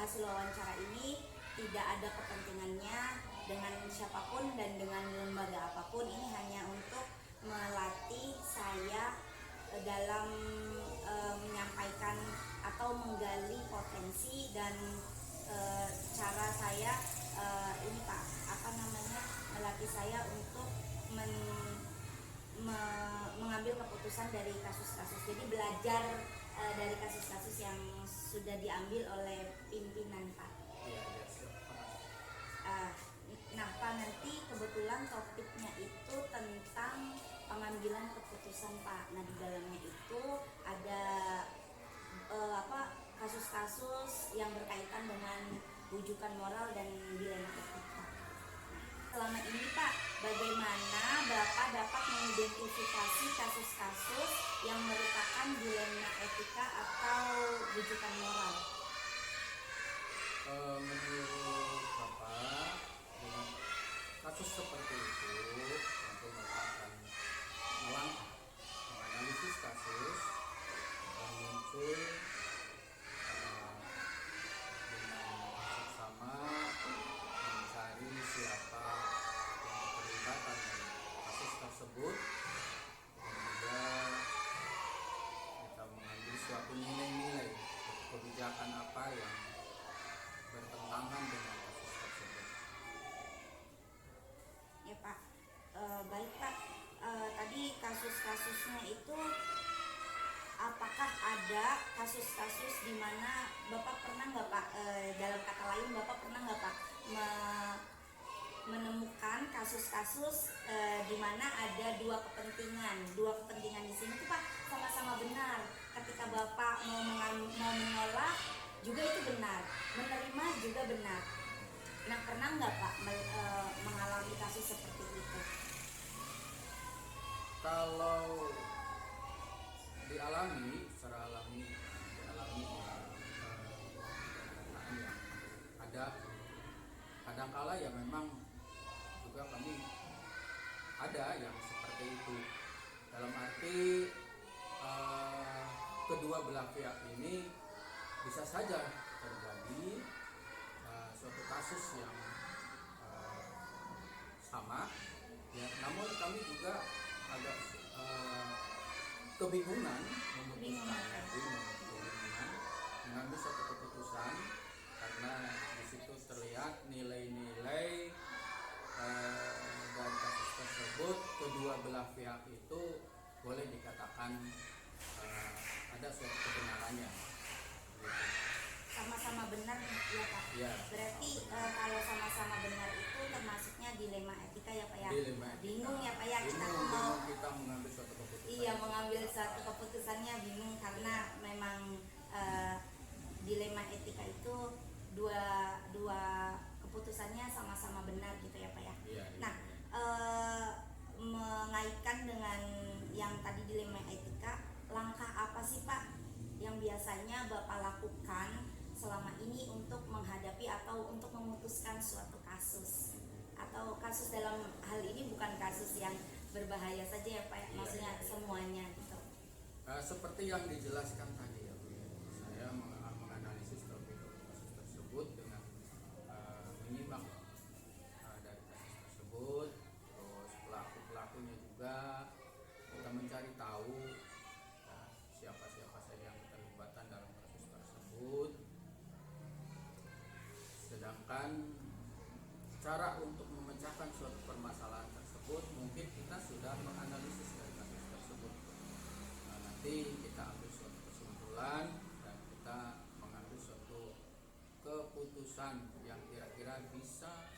hasil wawancara ini tidak ada kepentingannya dengan siapapun dan dengan lembaga apapun. Ini hanya untuk melatih saya dalam menyampaikan atau menggali potensi dan cara saya ini Pak, melatih saya untuk mengambil keputusan dari kasus-kasus. Jadi belajar dari kasus-kasus yang sudah diambil oleh pimpinan Pak. Nah Pak, nanti kebetulan topiknya itu tentang pengambilan keputusan Pak. Nah di dalamnya itu ada kasus-kasus yang berkaitan dengan rujukan moral dan dilema etika. Selama ini Pak, bagaimana Bapak dapat mengidentifikasi kasus-kasus yang merupakan dilema etika atau rujukan moral? Menurut Bapak, dengan kasus seperti itu tentu Bapak akan menganalisis kasus dan muncul dengan seksama mencari siapa yang terlibat dalam kasus tersebut, dan juga kita mengambil suatu nilai-nilai kebijakan apa yang bertentangan dengan kasus tersebut. Ya Pak, baik Pak. Tadi kasus-kasusnya itu, apakah ada kasus-kasus di mana Bapak pernah nggak Pak, dalam kata lain Bapak pernah nggak Pak menemukan kasus-kasus di mana ada dua kepentingan di sini tuh Pak sama-sama benar. Ketika Bapak mau menolak juga itu benar, menerima juga benar. Nah pernah nggak Pak mengalami kasus seperti itu? Kalau secara alami yang ada, kadangkala ya memang juga kami ada yang seperti itu, dalam arti kedua belah pihak ini bisa saja terjadi suatu kasus yang sama ya, namun kami juga agak kebingungan mengambil suatu keputusan, karena di situ terlihat nilai-nilai dari kasus tersebut kedua belah pihak itu boleh dikatakan ada suatu kebenarannya gitu. Sama-sama benar ya Pak. Ya, berarti kalau sama-sama benar itu termasuknya dilema etika ya Pak ya. Bingung ya Pak ya, kita mengambil suatu keputusan. Iya, mengambil suatu keputusannya bingung karena memang dilema etika itu dua keputusannya sama-sama benar gitu ya Pak ya. Iya. Nah mengaitkan dengan yang tadi dilema etika, langkah apa sih Pak yang biasanya Bapak lakukan selama ini untuk menghadapi atau untuk memutuskan suatu kasus? Atau kasus dalam hal ini bukan kasus yang berbahaya saja ya Pak, maksudnya semuanya gitu. Seperti yang dijelaskan tadi ya Bu, saya menganalisis topik kasus tersebut dengan menyimak dari kasus tersebut, terus pelaku-pelakunya juga kita mencari tahu siapa-siapa saja yang terlibat dalam kasus tersebut. Sedangkan cara untuk memecahkan suatu permasalahan tersebut mungkin kita sudah menganalisis dari kasus tersebut. Nah, nanti kita ambil suatu kesimpulan dan kita mengambil suatu keputusan yang kira-kira bisa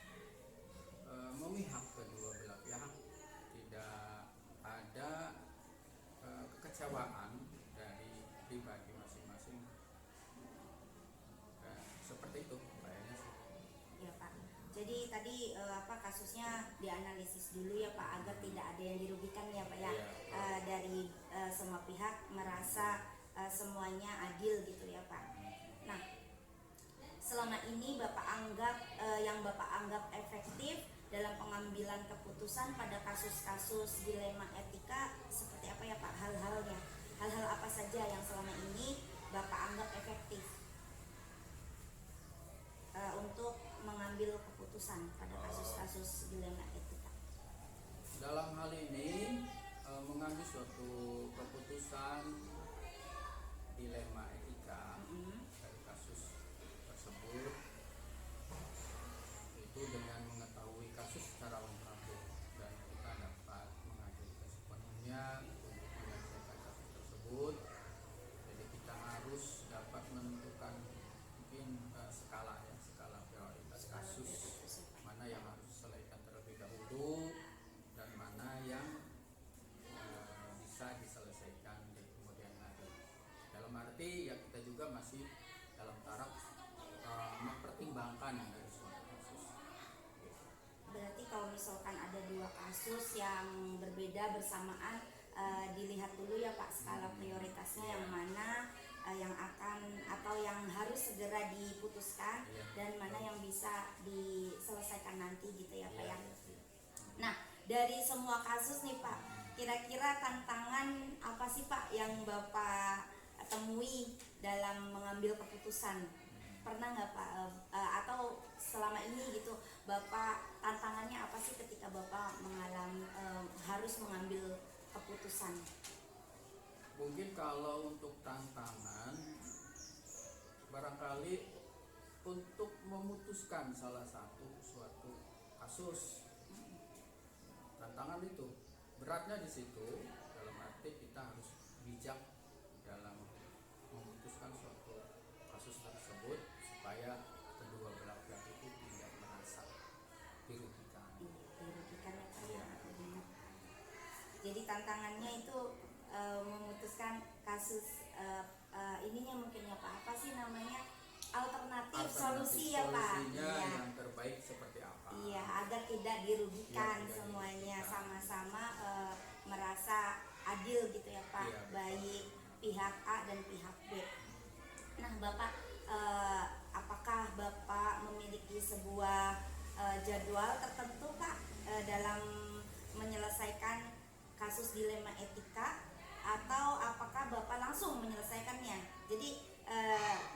memihak kedua belah pihak, tidak ada kekecewaan dari pribadi masing-masing. Seperti itu kayaknya sih. Ya Pak. Jadi tadi kasusnya dianalisis dulu ya Pak, agar tidak ada yang dirugikan ya Pak ya. Dari semua pihak merasa semuanya adil gitu ya Pak. Nah, selama ini yang Bapak anggap efektif dalam pengambilan keputusan pada kasus-kasus dilema etika seperti apa ya Pak? Hal-hal apa saja yang selama ini Bapak anggap efektif? keputusan pada kasus-kasus dilema etika? Dalam hal ini mengambil suatu keputusan dilema etika dari kasus tersebut itu dengan mengetahui kasus secara lengkap, dan kita dapat mengajukan sepenuhnya untuk menyelesaikan kasus tersebut. Jadi kita harus dapat menentukan mungkin skala prioritas kasus, mana yang harus diselesaikan terlebih dahulu dan mana yang bisa diselesaikan di kemudian hari. Dalam arti ya kita juga masih dalam taraf mempertimbangkan dari suatu kasus. Berarti kalau misalkan ada dua kasus yang berbeda bersamaan, dilihat dulu ya Pak skala prioritasnya yang mana yang akan atau yang harus segera diputuskan dan mana yang bisa diselesaikan nanti gitu ya Pak ya. Nah, dari semua kasus nih Pak, kira-kira tantangan apa sih Pak yang Bapak temui dalam mengambil keputusan? Pernah nggak Pak, atau selama ini gitu Bapak tantangannya apa sih ketika Bapak mengalami harus mengambil keputusan? Mungkin kalau untuk tantangan, barangkali untuk memutuskan salah satu suatu kasus, tantangan itu beratnya di situ. Dalam arti kita harus bijak dalam memutuskan suatu kasus tersebut supaya kedua belah pihak itu tidak merasa dirugikan. Dirugikan ya Pak. Iya. Jadi tantangannya itu memutuskan kasus ininya mungkin ya Pak, apa sih namanya, alternatif solusi ya Pak. Solusinya Iya. yang terbaik seperti apa? Iya, agar tidak dirugikan Iya, tidak semuanya, dirugikan. sama-sama merasa adil gitu ya Pak, Iya, betul. baik pihak A dan pihak B. Nah Bapak, apakah Bapak memiliki sebuah jadwal tertentu Pak dalam menyelesaikan kasus dilema etika, atau apakah Bapak langsung menyelesaikannya? Jadi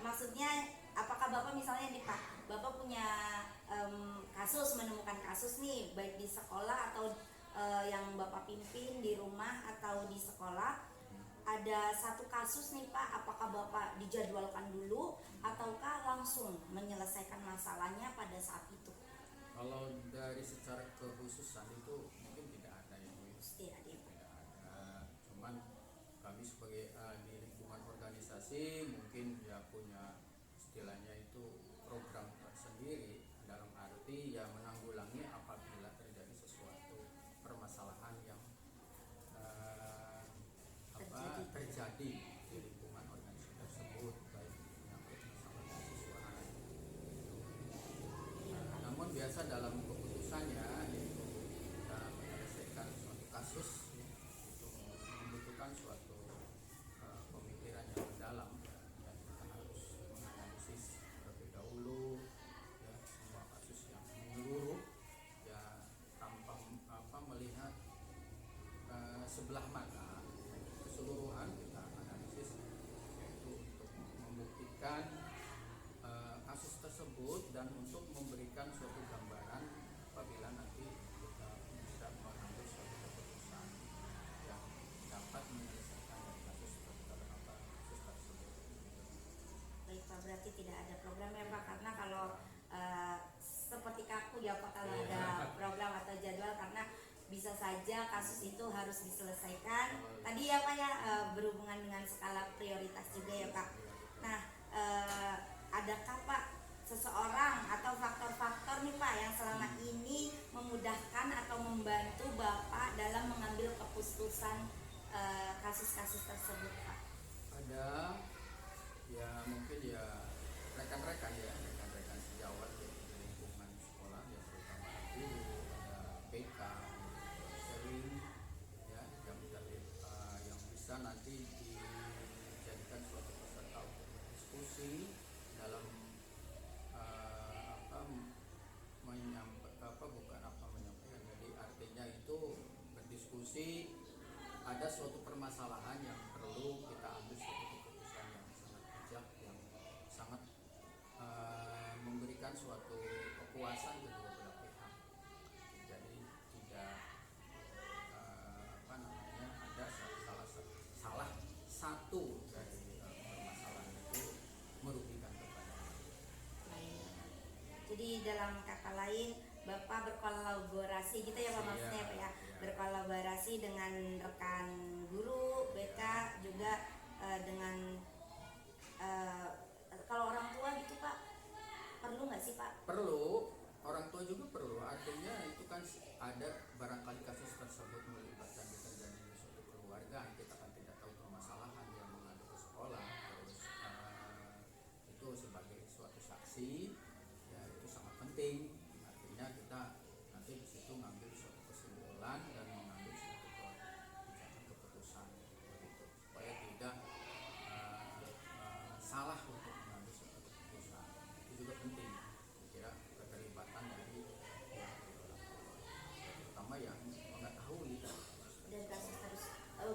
maksudnya apakah Bapak misalnya nih Pak, Bapak punya kasus, menemukan kasus nih baik di sekolah atau yang Bapak pimpin di rumah atau di sekolah, ada satu kasus nih Pak, apakah Bapak dijadwalkan dulu ataukah langsung menyelesaikan masalahnya pada saat itu? Kalau dari secara kekhususan itu mungkin tidak ada yang Tidak ada. tidak ada. Cuman kami sebagai di lingkungan organisasi mungkin ya punya istilahnya itu program tersendiri, dalam arti ya menanggulangi apabila terjadi sesuatu permasalahan yang terjadi di lingkungan organisasi tersebut, baik menyangkut masalah mahasiswaan. Namun biasa dalam keputusannya yaitu kita menyelesaikan suatu kasus ya, itu membutuhkan suatu pemikiran yang mendalam ya, dan kita harus menganalisis terlebih dahulu ya semua kasus yang menyeluruh ya, tanpa melihat sebelah mata keseluruhan. Kita analisis yaitu untuk membuktikan kasus tersebut dan untuk memberikan suatu gambaran apabila nanti kita bisa mengambil suatu keputusan yang dapat menyelesaikan dari kasus tersebut. Baik Pak, berarti tidak ada program ya Pak, karena kalau seperti kaku ya Pak kalau ada program atau jadwal, karena bisa saja kasus itu harus diselesaikan. Tadi ya Pak ya, berhubungan dengan skala prioritas juga ya Pak. Nah, adakah Pak seseorang atau faktor-faktor nih Pak yang selama ini memudahkan atau membantu Bapak dalam mengambil keputusan kasus-kasus tersebut Pak? Ada ya, mungkin ya rekan-rekan sejawat ya, di lingkungan sekolah ya, terutama guru, ada BK sering ya yang bisa nanti dijadikan suatu peserta untuk berdiskusi dalam menyampaikan. Jadi artinya itu berdiskusi, ada suatu permasalahan yang perlu kita ambil suatu keputusan yang sangat bijak, yang sangat memberikan suatu kepuasan kedua dalam kata lain Bapak berkolaborasi gitu ya Pak, maksudnya Pak ya, berkolaborasi dengan rekan guru BK juga dengan kalau orang tua gitu Pak, perlu nggak sih Pak? Perlu, orang tua juga perlu. Artinya itu kan ada barangkali kasus tersebut melibatkan terjadi suatu keluarga, kita kan tidak tahu permasalahan yang mengadu ke sekolah, terus itu sebagai suatu saksi ya itu sangat penting. Artinya kita nanti di situ ngambil suatu kesimpulan dan mengambil suatu keputusan begitu, supaya tidak salah untuk mengambil suatu keputusan. Itu juga penting, kira keterlibatan dari pihak terutama yang mengetahui Dan kasus harus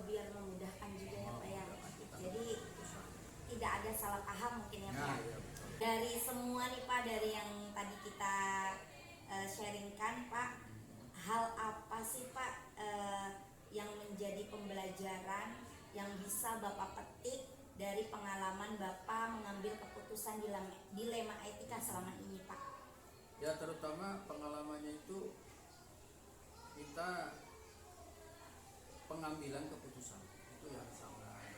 biar memudahkan juga ya Pak ya. kita Jadi keputusan. tidak ada salah paham mungkin ya Pak. Nah, ya. iya, betul. Dari semua nih Pak, dari yang tadi kita sharingkan Pak, hal apa sih Pak yang menjadi pembelajaran yang bisa Bapak petik dari pengalaman Bapak mengambil keputusan dilema etika selama ini Pak? Ya terutama pengalamannya itu kita pengambilan keputusan itu yang sangat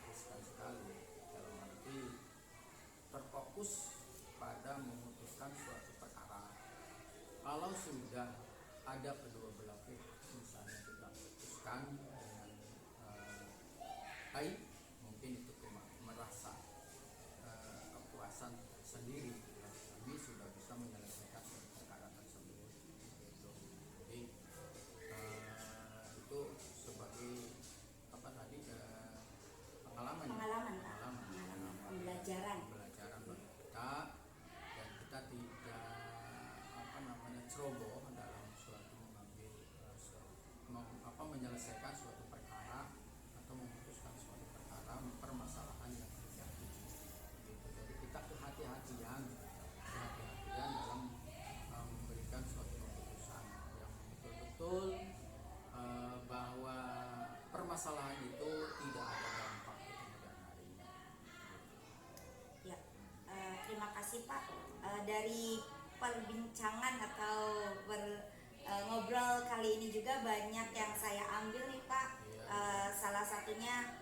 riskan sekali, dalam arti terfokus pada memutuskan suatu perkara. Kalau sudah ada kedua belah pihak misalnya kita putuskan dengan baik, mungkin itu merasa kepuasan sendiri ya, kami sudah bisa menyelesaikan perkara tersebut gitu. Jadi itu sebagai apa tadi pengalaman Pembelajaran bagi kita, dan kita tidak ceroboh dalam suatu mengambil menyelesaikan suatu perkara atau memutuskan suatu perkara permasalahan yang terjadi gitu. Jadi kita kehati-hatian dalam memberikan suatu keputusan yang betul-betul bahwa permasalahan itu tidak ada dampak di kemudian harinya. ya. Terima kasih Pak. Dari perbincangan atau ngobrol kali ini juga banyak yang saya ambil nih Pak. Salah satunya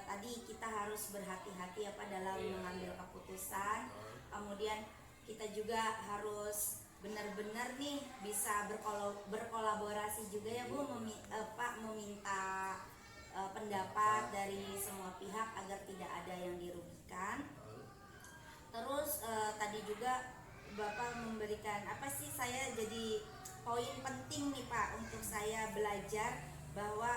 tadi kita harus berhati-hati ya Pak dalam mengambil keputusan. Kemudian kita juga harus benar-benar nih bisa berkolaborasi juga ya Bu, Pak, meminta pendapat dari semua pihak agar tidak ada yang dirugikan. Terus tadi juga Bapak memberikan apa sih, saya jadi poin penting nih Pak untuk saya belajar bahwa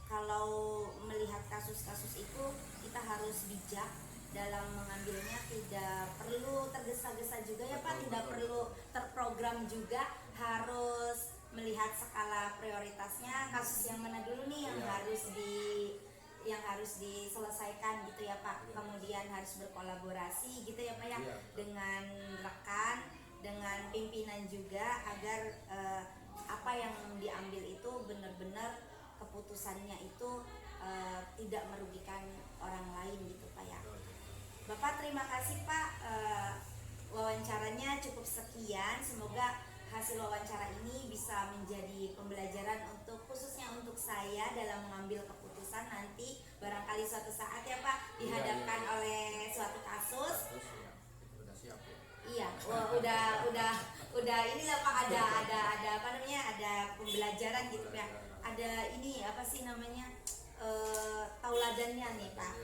kalau melihat kasus-kasus itu kita harus bijak dalam mengambilnya, tidak perlu tergesa-gesa juga ya Pak, tidak perlu terprogram juga, harus melihat skala prioritasnya, kasus yang mana dulu nih yang harus diselesaikan gitu ya Pak. Kemudian harus berkolaborasi gitu ya Pak ya, dengan rekan, dengan pimpinan juga, agar apa yang diambil itu benar-benar keputusannya itu tidak merugikan orang lain gitu Pak ya. Bapak terima kasih Pak, wawancaranya cukup sekian. Semoga hasil wawancara ini bisa menjadi pembelajaran khususnya untuk saya dalam mengambil keputusan nanti, barangkali suatu saat ya Pak dihadapkan oleh suatu kasus. Sudah siap ya? Iya, udah inilah Pak, ada apa namanya, ada pembelajaran gitu ya. Ada ini apa sih namanya, tauladannya nih Pak.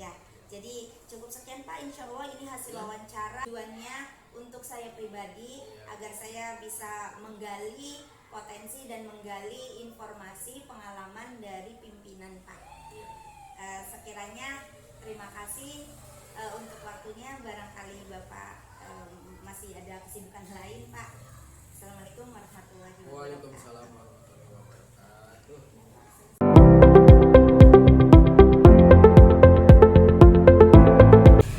Iya. Jadi cukup sekian Pak, insya Allah ini hasil wawancara. Tujuannya untuk saya pribadi agar saya bisa menggali potensi dan menggali informasi pengalaman dari pimpinan Pak. Sekiranya terima kasih untuk waktunya, barangkali Bapak masih ada kesibukan lain Pak. Assalamualaikum warahmatullahi wabarakatuh. Waalaikumsalam warahmatullahi wabarakatuh.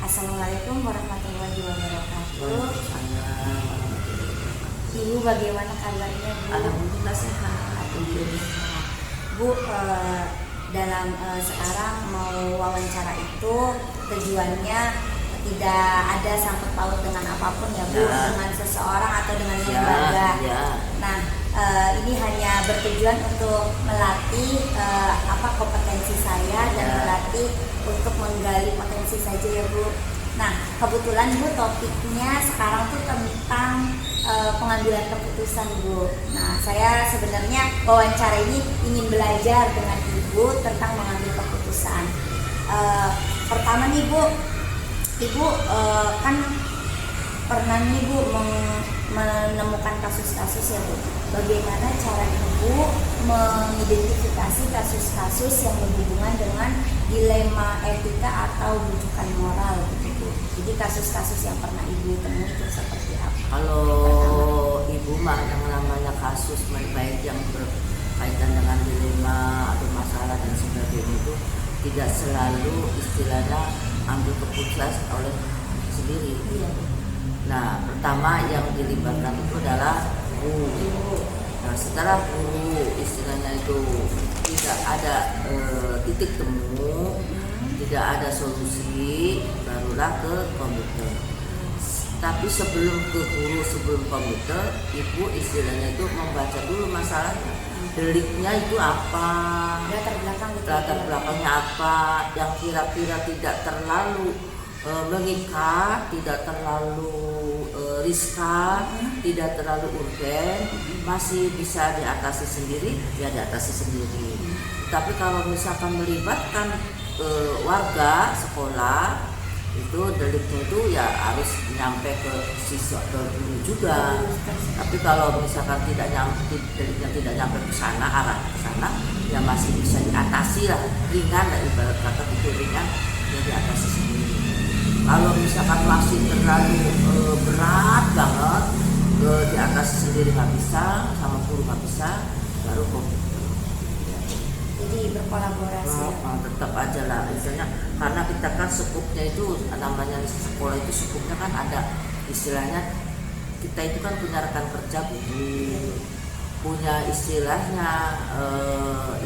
Assalamualaikum warahmatullahi wabarakatuh. Ibu bagaimana kabarnya Bu? Alhamdulillah sehat. Bu, dalam sekarang mau wawancara itu tujuannya tidak ada sangkut paut dengan apapun ya Bu, Ya. dengan seseorang atau dengan Ya, lembaga. ya. Nah, ini hanya bertujuan untuk melatih kompetensi saya dan Ya. melatih untuk menggali potensi saja ya Bu. Nah, kebetulan Bu topiknya sekarang tuh tentang pengambilan keputusan Bu. Nah, saya sebenarnya wawancara ini ingin belajar dengan Ibu tentang mengambil keputusan. Pertama nih Bu, Ibu kan pernah nih Bu menemukan kasus-kasus ya Bu. Bagaimana cara Ibu mengidentifikasi kasus-kasus yang berhubungan dengan dilema etika atau rujukan moral gitu Bu. Jadi kasus-kasus yang pernah Ibu temui itu seperti apa? Kalau ibu mah yang namanya kasus baik yang berkaitan dengan dilema atau masalah dan sebagainya itu tidak selalu istilahnya ambil keputusan oleh sendiri. Iya Bu. Nah, pertama yang dilibatkan itu adalah guru. Nah, setelah guru istilahnya itu tidak ada titik temu, tidak ada solusi, barulah ke komite. Tapi sebelum ke guru, sebelum komite, ibu istilahnya itu membaca dulu masalahnya. Deliknya itu apa? Latar belakang gitu. Latar belakangnya apa? Yang kira-kira tidak terlalu mengikat, tidak terlalu riskan, tidak terlalu urgen, masih bisa diatasi sendiri, ya diatasi sendiri. Tapi kalau misalkan melibatkan warga, sekolah, itu deliknya itu ya harus nyampe ke siswa, ke guru juga. Tapi kalau misalkan deliknya tidak nyampe ke sana, arah ke sana, ya masih bisa diatasi lah, ringan lah, ibarat kata itu ringan, ya diatasi sendiri. Kalau misalkan masih terlalu berat banget, diatasi sendiri nggak bisa, sama guru nggak bisa, baru komite. Jadi berkolaborasi ya. Tetap aja lah, misalnya karena kita kan skupnya itu namanya sekolah itu skupnya kan ada istilahnya, kita itu kan punya rekan kerja guru, punya istilahnya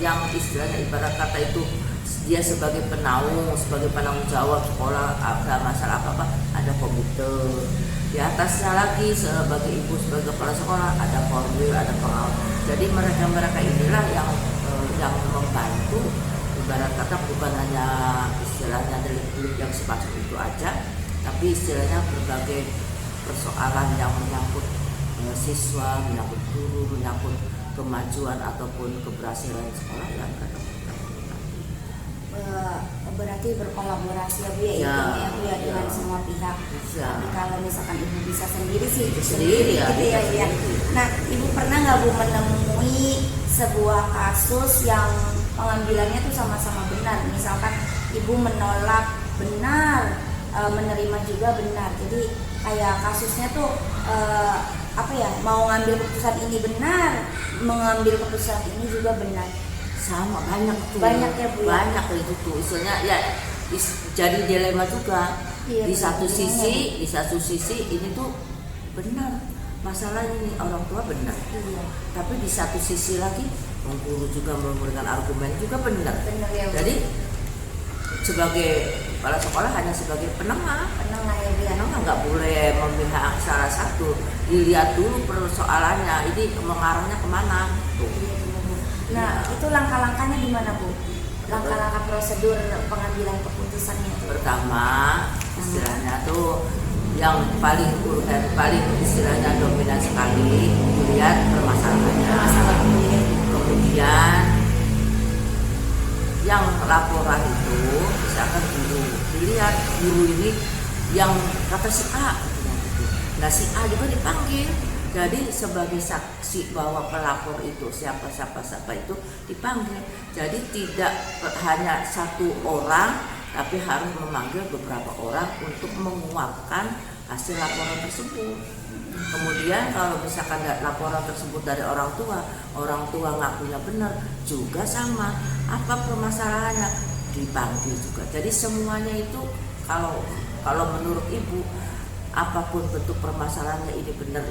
yang istilahnya ibarat kata itu dia sebagai penaung, sebagai penanggung jawab sekolah, ada masalah apa-apa ada komite. Di atasnya lagi sebagai ibu, sebagai kepala sekolah ada korwil, ada pengawas. Jadi mereka inilah yang membantu, ibarat kata bukan hanya istilahnya delik-delik yang semacam itu aja, tapi istilahnya berbagai persoalan yang menyangkut siswa, menyangkut guru, menyangkut kemajuan ataupun keberhasilan sekolah ya mereka. Berarti berkolaborasi ya Bu ya, Ya, intinya ya Bu ya, dengan ya. semua pihak. Bisa. Tapi kalau misalkan Ibu bisa sendiri sih Sendiri ya, gitu ya, bisa Bu ya. sendiri. Nah, Ibu pernah nggak Bu menemui sebuah kasus yang pengambilannya tuh sama-sama benar? Misalkan Ibu menolak benar, menerima juga benar. Jadi kayak kasusnya tuh mau ngambil keputusan ini benar, mengambil keputusan ini juga benar. Sama banyak tuh. Banyak ya Bu ya? Banyak itu tuh. Istilahnya ya jadi dilema juga. Iya, di satu benar. sisi ini tuh benar. Masalah ini orang tua benar. Iya. Tapi di satu sisi lagi guru juga memberikan argumen juga benar. Benar ya Bu. Jadi sebagai kepala sekolah hanya sebagai penengah. Penengah ya Bu ya. Penengah nggak boleh memihak salah satu. Dilihat dulu persoalannya. Ini mengarahnya kemana? Tuh. Iya, benar, Bu. Nah, itu langkah-langkahnya gimana Bu? Langkah-langkah prosedur pengambilan keputusannya itu. Pertama istilahnya tuh yang paling paling istilahnya dominan sekali dilihat permasalahannya. Kemudian yang laporan itu misalkan guru, dilihat guru ini yang kata si A gitu. Nah si A juga dipanggil. Jadi sebagai saksi bahwa pelapor itu siapa itu dipanggil. Jadi tidak hanya satu orang, tapi harus memanggil beberapa orang untuk menguatkan hasil laporan tersebut. Kemudian kalau misalkan laporan tersebut dari orang tua ngakunya benar, juga sama. Apa permasalahannya? Dipanggil juga. Jadi semuanya itu kalau menurut Ibu, apapun bentuk permasalahannya ini benar,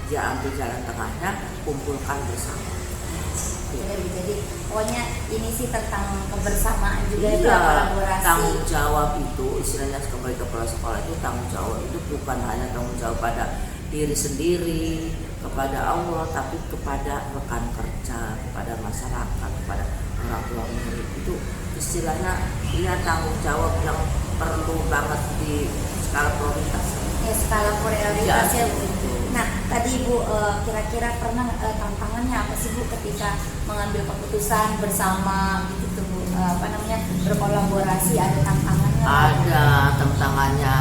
dia ambil jalan tengahnya, kumpulkan bersama. Jadi pokoknya ini sih tentang kebersamaan juga ya, Iya, kolaborasi. tanggung jawab itu istilahnya sebagai kepala sekolah itu tanggung jawab itu bukan hanya tanggung jawab pada diri sendiri, kepada Allah, tapi kepada rekan kerja, kepada masyarakat, kepada orang tua murid. Itu istilahnya ini tanggung jawab yang perlu banget di skala prioritas. Ya, skala prioritas ya Bu. gitu. Nah tadi Ibu kira-kira pernah tantangannya apa sih Bu ketika mengambil keputusan bersama gitu Bu, berkolaborasi, ada tantangannya? Ada tantangannya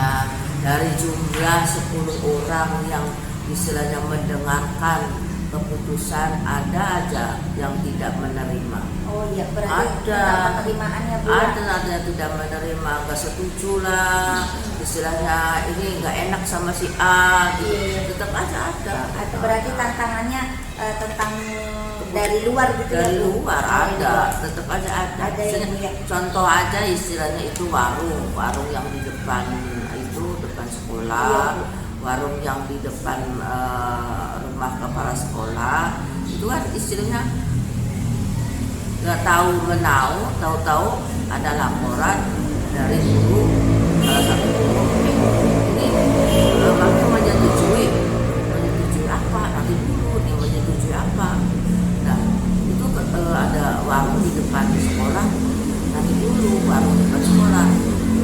dari jumlah 10 orang yang istilahnya mendengarkan keputusan, ada aja yang tidak menerima. Oh iya, berarti Ada. tentang penerimaannya Bu. Ada yang tidak menerima, nggak setuju lah, istilahnya ini nggak enak sama si A, gitu. Iya. Tetap aja ada. Atau berarti tantangannya tentang dari luar gitu ya Dari Bu? luar Dari ada, luar. tetap aja ada. Ada ya, Bu, ya? Contoh aja istilahnya itu warung yang di depan itu depan sekolah, Iya, Bu. warung yang di depan rumah kepala sekolah itu kan istilahnya nggak tahu menau, tahu-tahu ada laporan dari guru salah satu guru ini kami menyetujui apa nanti dulu nih menyetujui apa. Nah itu ada warung di depan sekolah, nanti dulu warung di depan sekolah.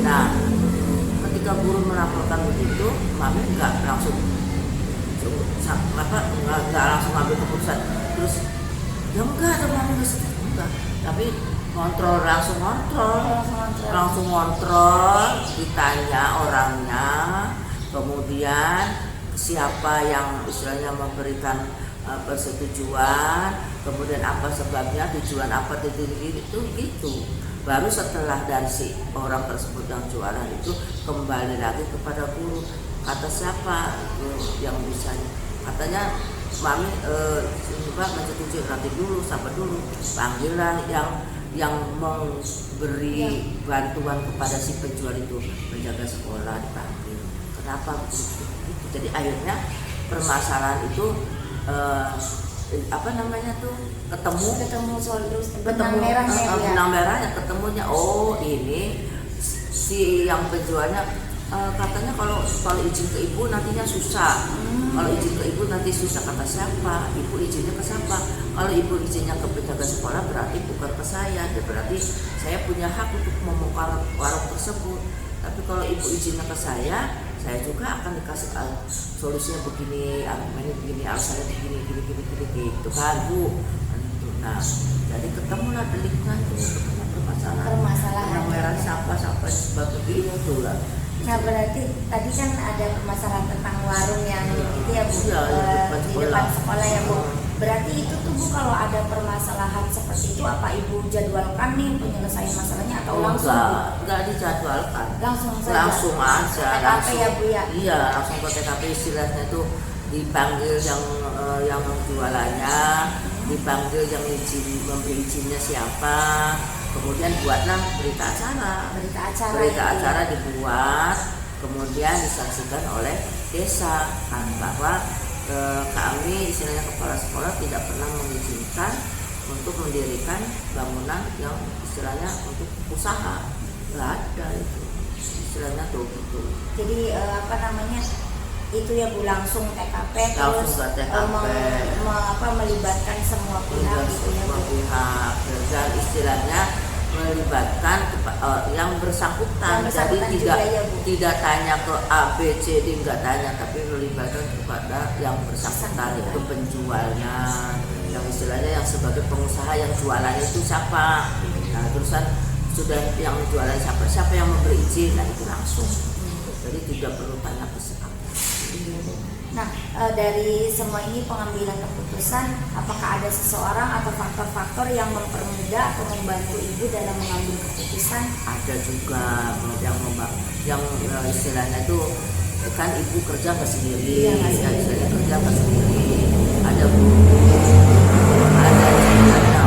Nah ketika guru melaporkan begitu, mami nggak langsung nggak langsung ambil keputusan terus ya enggak ada mami nggak setuju, enggak, tapi langsung kontrol, ditanya orangnya, kemudian siapa yang istilahnya memberikan persetujuan, kemudian apa sebabnya, tujuan apa itu gitu. Baru setelah dari si orang tersebut yang jualan itu kembali lagi kepada guru, kata siapa itu yang bisa, katanya mami coba menyetujui, nanti dulu sabar dulu, panggilan yang memberi bantuan kepada si penjual itu, penjaga sekolah dipanggil. Kenapa begitu? Jadi akhirnya permasalahan itu ketemu benang merahnya ya. benang merahnya ketemunya, oh ini si yang penjualnya katanya kalau izin ke ibu nantinya susah. Kalau izin ke ibu nanti susah, kata siapa? Ibu izinnya ke siapa? Kalau ibu izinnya ke penjaga sekolah berarti bukan ke saya, berarti saya punya hak untuk membongkar warung tersebut. Tapi kalau ibu izinnya ke saya juga akan dikasih solusinya begini, argumennya begini, alasannya begini, gitu kan Bu. Nah, jadi ketemulah deliknya itu, ketemu permasalahan. Yang merah siapa sebagai itu lah. Nah berarti tadi kan ada permasalahan tentang warung yang itu ya Bu, di depan depan sekolah ya Bu. Berarti itu tuh Bu, kalau ada permasalahan seperti itu apa Ibu jadwalkan nih penyelesaian masalahnya atau langsung Bu? Enggak dijadwalkan. Langsung saja. Langsung aja. TKP ya Bu ya? Iya, langsung ke TKP, istilahnya tuh dipanggil yang jualannya, dipanggil yang memberi izinnya siapa, kemudian buatlah berita acara dibuat, kemudian disaksikan oleh desa kan bahwa kami istilahnya kepala sekolah tidak pernah mengizinkan untuk mendirikan bangunan yang istilahnya untuk usaha, nggak ada itu istilahnya tuh gitu. Jadi itu ya Bu, langsung TKP terus melibatkan semua pihak gitu ya Bu. Pihak dan istilahnya melibatkan yang bersangkutan. Jadi tidak tanya ke A, B, C, D, enggak tanya, tapi melibatkan kepada yang bersangkutan, itu penjualnya, yang istilahnya yang sebagai pengusaha yang jualannya itu siapa. Nah terusan sudah yang jualan siapa yang memberi izin, nah itu langsung. Jadi tidak perlu tanya ke siapa. Nah, dari semua ini pengambilan keputusan, apakah ada seseorang atau faktor-faktor yang mempermudah atau membantu Ibu dalam mengambil keputusan? Ada juga yang istilahnya itu kan Ibu kerja nggak sendiri, kerja nggak sendiri. Ada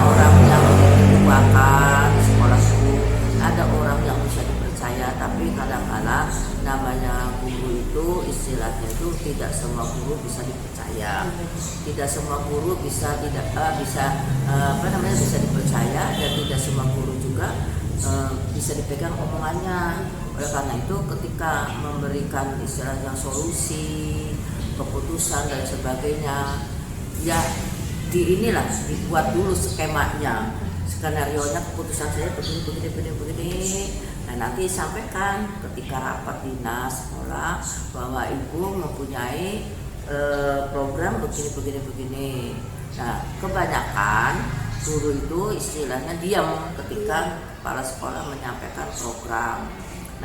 orang yang dituakan sekolahku, ada orang yang bisa dipercaya, tapi kadang-kadang namanya guru itu istilahnya itu tidak semua guru bisa dipercaya, tidak semua guru bisa bisa dipercaya, dan tidak semua guru juga bisa dipegang omongannya. Oleh karena itu ketika memberikan istilahnya solusi, keputusan dan sebagainya, ya dibuat dulu skemanya, skenario-nya, keputusan saya begini. Nah, nanti sampaikan ketika rapat dinas sekolah bahwa ibu mempunyai program begini. Nah, kebanyakan guru itu istilahnya diam ketika kepala sekolah menyampaikan program.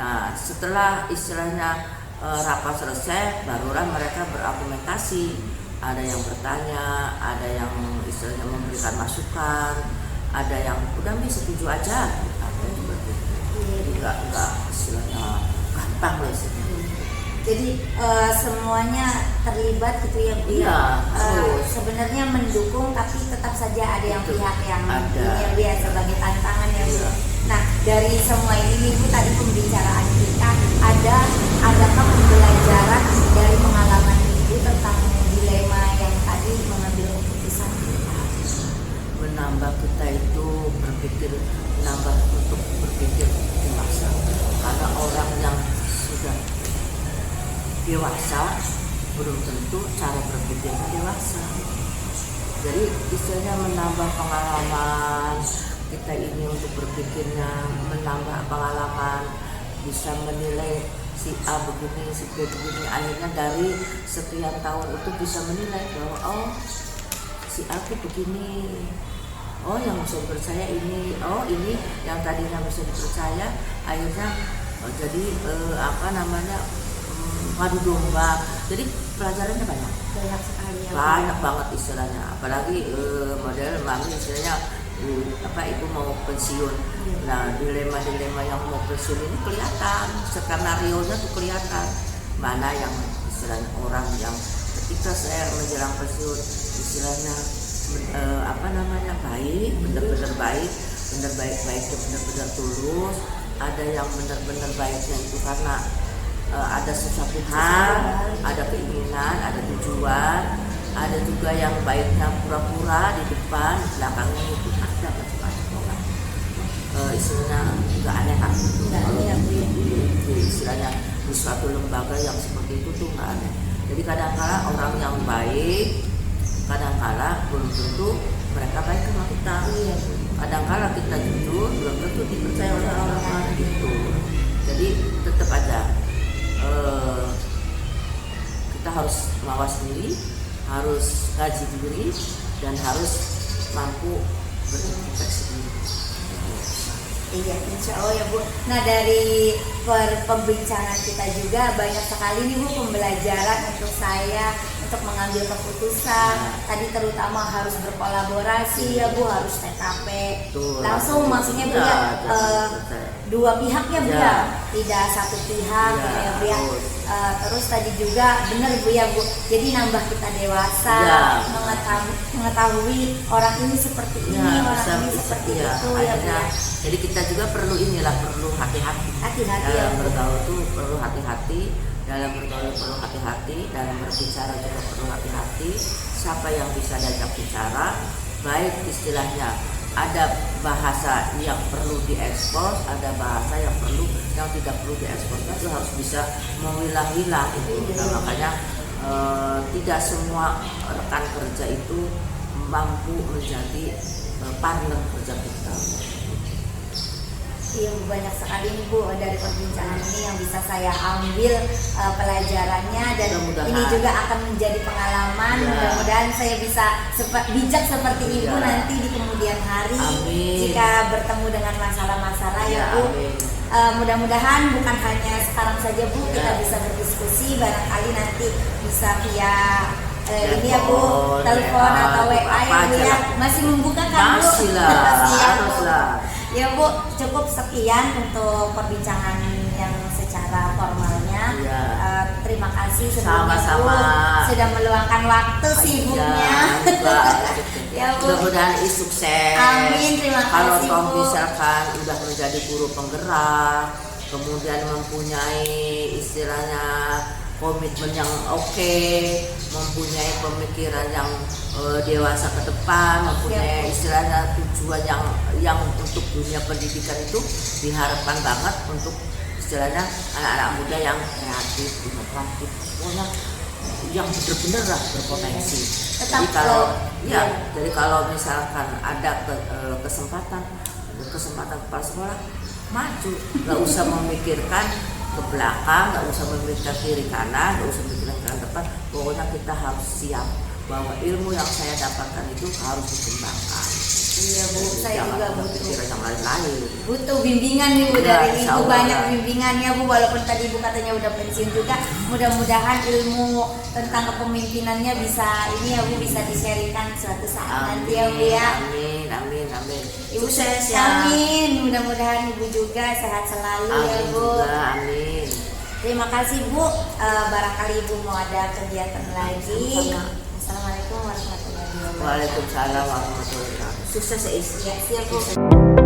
Nah, setelah istilahnya rapat selesai, barulah mereka berargumentasi. Ada yang bertanya, ada yang istilahnya memberikan masukan, ada yang udah setuju aja, ada yang seperti itu. Jadi nggak istilahnya gampang lah istilahnya. Jadi semuanya terlibat gitu ya Bu. Iya, sebenarnya mendukung, tapi tetap saja ada yang pihak yang ada ya sebagai tantangan ya Bu. Nah, dari semua ini Bu, tadi pembicaraan kita adakah pembelajaran dari pengalaman Ibu tentang dilema yang tadi mengambil keputusan? Menambah kita itu menambah untuk berpikir dewasa, karena orang yang sudah dewasa belum tentu cara berpikirnya dewasa. Jadi istilahnya menambah pengalaman kita ini untuk berpikirnya, menambah pengalaman, bisa menilai si A begini, si B begini. Akhirnya dari sekian tahun itu bisa menilai bahwa si A itu begini, yang bisa dipercaya ini, ini yang tadinya bisa dipercaya akhirnya jadi ngadu domba. Jadi pelajarannya banyak sekali ya, banyak banget istilahnya. Apalagi model mami istilahnya ibu mau pensiun. Nah, dilema yang mau pensiun ini kelihatan, skenario-nya tuh kelihatan mana yang istilahnya orang yang ketika saya menjelang pensiun istilahnya baik, benar-benar baik, benar-benar tulus. Ada yang benar-benar baiknya itu karena ada sesuatu hal, ada keinginan, ada tujuan. Ada juga yang baiknya pura-pura di depan, belakangnya itu ada macam-macam orang. Istilahnya nggak aneh kan? Istilahnya di suatu lembaga yang seperti itu tuh nggak aneh. Jadi kadang-kala orang yang baik, kadang-kala belum tentu mereka baik sama kita. Kadang-kala kita jujur, belum tentu dipercaya oleh orang gitu. Jadi tetap aja kita harus mawas diri, harus ngaji diri, dan harus mampu berintrospeksi diri. Iya, insya Allah ya Bu. Nah, dari pembicaraan kita juga banyak sekali nih Bu pembelajaran untuk saya untuk mengambil keputusan. Tadi terutama harus berkolaborasi ya Bu, harus TKP. Langsung maksudnya Bu ya, dua pihak ya Bu ya, tidak satu pihak ya Bu ya. Terus tadi juga benar Bu ya Bu, jadi nambah kita dewasa, mengetahui orang ini seperti ini, orang ini seperti itu ya Bu ya. Jadi kita juga perlu hati-hati dalam bergaul tuh perlu hati-hati, dalam bergaul perlu hati-hati, dalam berbicara juga perlu hati-hati. Siapa yang bisa diajak bicara, baik istilahnya ada bahasa yang perlu diekspos, ada bahasa yang tidak perlu diekspos. Itu harus bisa memilah-milah itu. Nah, makanya tidak semua rekan kerja itu mampu menjadi partner kerja kita. Iya Bu, banyak sekali nih Bu dari perbincangan ini yang bisa saya ambil pelajarannya, dan ini juga akan menjadi pengalaman. Mudah-mudahan saya bisa bijak seperti Ibu nanti di kemudian hari. Amin. Jika bertemu dengan masalah-masalah ya Bu. Mudah-mudahan bukan hanya sekarang saja Bu, kita bisa berdiskusi, barangkali nanti bisa via ini ya Bu, telepon atau WA ya Bu ya. Masih membuka kan Bu? Masih lah. Ya Bu, cukup sekian untuk perbincangan yang secara formalnya. Terima kasih sebelumnya Bu sudah meluangkan waktu sibuknya. Ya Bu, mudah-mudahan sukses. Amin, terima kasih Kalau Bu. misalkan udah menjadi guru penggerak, kemudian mempunyai istilahnya komitmen yang oke, mempunyai pemikiran yang dewasa ke depan, mempunyai istilahnya tujuan yang untuk dunia pendidikan itu diharapkan banget untuk istilahnya anak-anak muda yang kreatif, inovatif, pokoknya yang benar-benar lah berpotensi. Tetap Jadi kalau misalkan ada kesempatan kepala sekolah, maju, nggak usah memikirkan ke belakang, nggak usah memikirkan kiri kanan, nggak usah memikirkan ke depan. Pokoknya kita harus siap bahwa ilmu yang saya dapatkan itu harus dikembangkan. Iya Bu, saya Jangan juga memikirkan yang lain-lain. butuh bimbingan nih Bu, Ya, dari insya Ibu, Allah. banyak bimbingannya Bu, walaupun tadi Ibu katanya udah pensiun juga, mudah-mudahan ilmu tentang kepemimpinannya bisa ini ya Bu, bisa di-sharingkan suatu saat nanti ya Bu ya. Amin, amin, amin. Ibu Sukses ya. amin, mudah-mudahan Ibu juga sehat selalu ya Amin Bu. juga, amin. Terima kasih Bu. Barangkali Ibu mau ada kegiatan lagi. Sama-sama. Assalamualaikum warahmatullahi wabarakatuh. Waalaikumsalam warahmatullahi wabarakatuh. Sukses ya, Is. Ya, siap Bu.